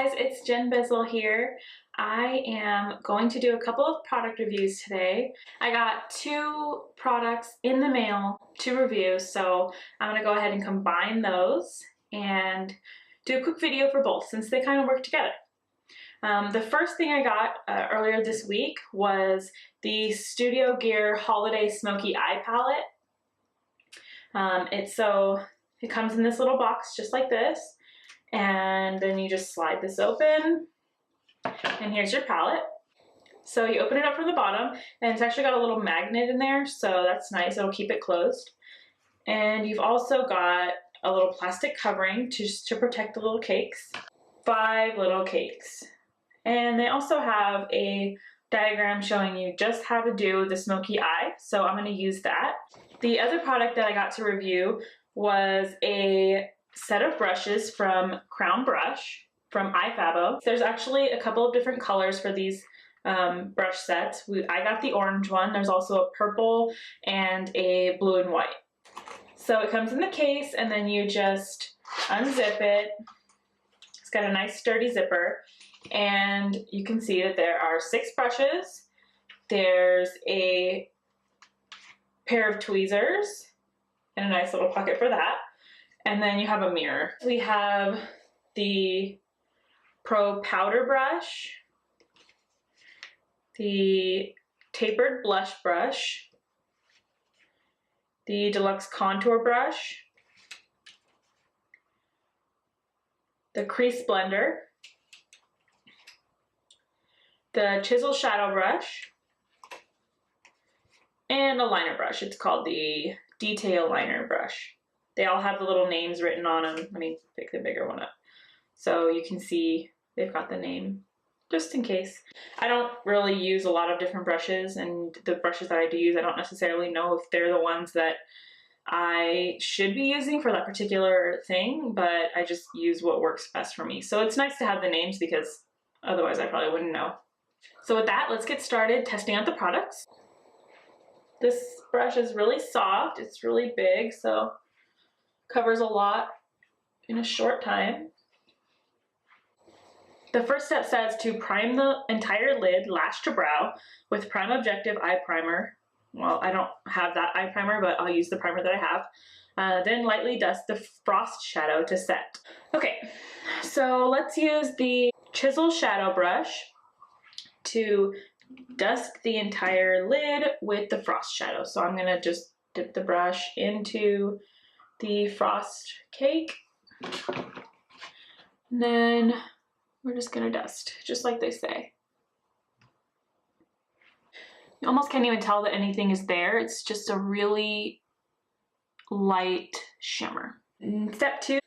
guys, it's Jennbizzle here. I am going to do a couple of product reviews today. I got 2 products in the mail to review, so I'm going to go ahead and combine those and do a quick video for both since they kind of work together. The first thing I got earlier this week was the Studio Gear Holiday Smoky Eye Palette. It comes in this little box just like this, and then you just slide this open, and here's your palette. So you open it up from the bottom, and it's actually got a little magnet in there, so that's nice. It'll keep it closed. And you've also got a little plastic covering to protect the little cakes. 5 little cakes. And they also have a diagram showing you just how to do the smoky eye, so I'm going to use that. The other product that I got to review was a set of brushes from Crown Brush from iFabbo. There's actually a couple of different colors for these brush sets. I got the orange one. There's also a purple and a blue and white. So it comes in the case, and then you just unzip it. It's got a nice sturdy zipper, and you can see that there are 6 brushes. There's a pair of tweezers and a nice little pocket for that. And then you have a mirror. We have the Pro Powder Brush, the Tapered Blush Brush, the Deluxe Contour Brush, the Crease Blender, the Chisel Shadow Brush, and a liner brush. It's called the Detail Liner Brush. They all have the little names written on them. Let me pick the bigger one up so you can see they've got the name just in case. I don't really use a lot of different brushes, and the brushes that I do use, I don't necessarily know if they're the ones that I should be using for that particular thing, but I just use what works best for me. So it's nice to have the names because otherwise I probably wouldn't know. So with that, let's get started testing out the products. This brush is really soft. It's really big, so covers a lot in a short time. The first step says to prime the entire lid, lash to brow, with Prime Objective Eye Primer. Well, I don't have that eye primer, but I'll use the primer that I have. Then lightly dust the frost shadow to set. Okay, so let's use the Chisel Shadow Brush to dust the entire lid with the frost shadow. So I'm gonna just dip the brush into the frost cake, and then we're just gonna dust, just like they say. You almost can't even tell that anything is there. It's just a really light shimmer. Step 2.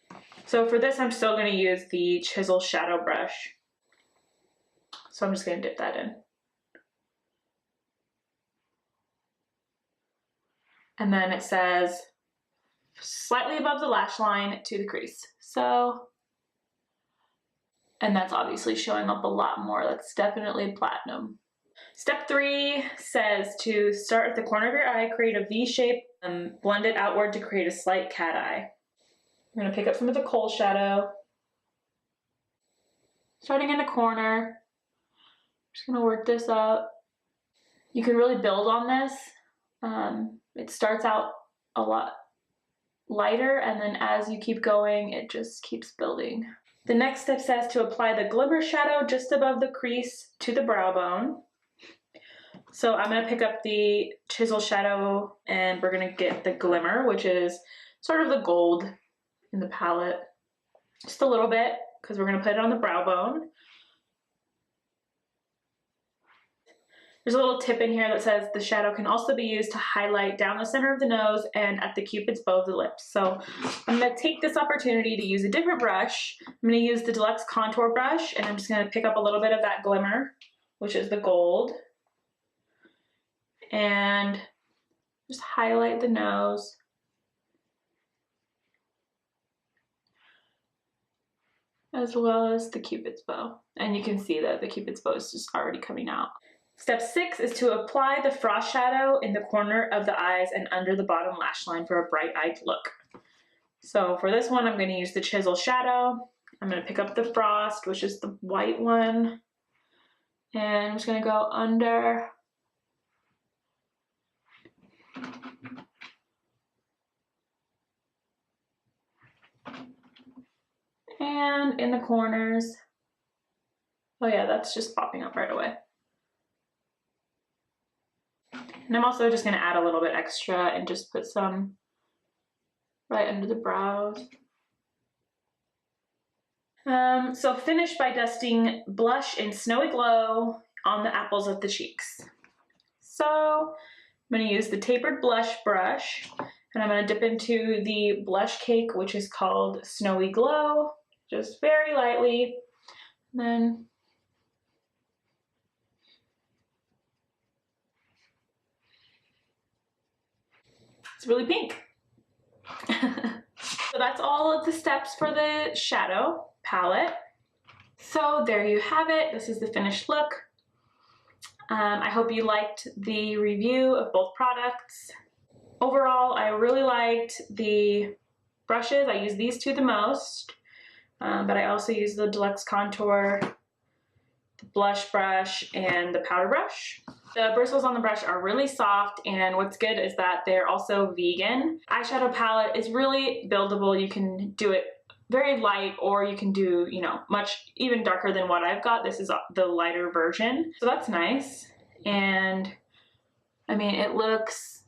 So for this, I'm still gonna use the Chisel Shadow Brush. So I'm just gonna dip that in. And then it says slightly above the lash line to the crease. So, and that's obviously showing up a lot more. That's definitely platinum. Step 3 says to start at the corner of your eye, create a V shape, and blend it outward to create a slight cat eye. We're gonna pick up some of the kohl shadow. Starting in the corner, just gonna work this up. You can really build on this. It starts out a lot lighter, and then as you keep going, it just keeps building. The next step says to apply the glimmer shadow just above the crease to the brow bone. So I'm going to pick up the Chisel Shadow, and we're going to get the glimmer, which is sort of the gold in the palette. Just a little bit, because we're going to put it on the brow bone. There's a little tip in here that says the shadow can also be used to highlight down the center of the nose and at the cupid's bow of the lips. So I'm going to take this opportunity to use a different brush. I'm going to use the Deluxe Contour Brush, and I'm just going to pick up a little bit of that glimmer, which is the gold, and just highlight the nose. As well as the cupid's bow. And you can see that the cupid's bow is just already coming out. Step 6 is to apply the frost shadow in the corner of the eyes and under the bottom lash line for a bright-eyed look. So for this one, I'm going to use the Chisel Shadow, I'm gonna pick up the Frost, which is the white one, and I'm just gonna go under. And in the corners. Oh yeah, that's just popping up right away. And I'm also just gonna add a little bit extra and just put some right under the brows. So finish by dusting blush in Snowy Glow on the apples of the cheeks. So I'm gonna use the tapered blush brush, and I'm gonna dip into the blush cake, which is called Snowy Glow, just very lightly. And then it's really pink. So that's all of the steps for the shadow palette. So there you have it. This is the finished look. I hope you liked the review of both products. Overall, I really liked the brushes. I use these two the most, but I also use the Deluxe Contour, the blush brush, and the powder brush. The bristles on the brush are really soft, and what's good is that they're also vegan. Eyeshadow palette is really buildable. You can do it very light, or you can do, you know, much even darker than what I've got. This is the lighter version, so that's nice. And I mean, it looks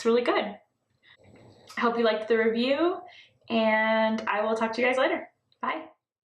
really good. I hope you liked the review, and I will talk to you guys later. Bye.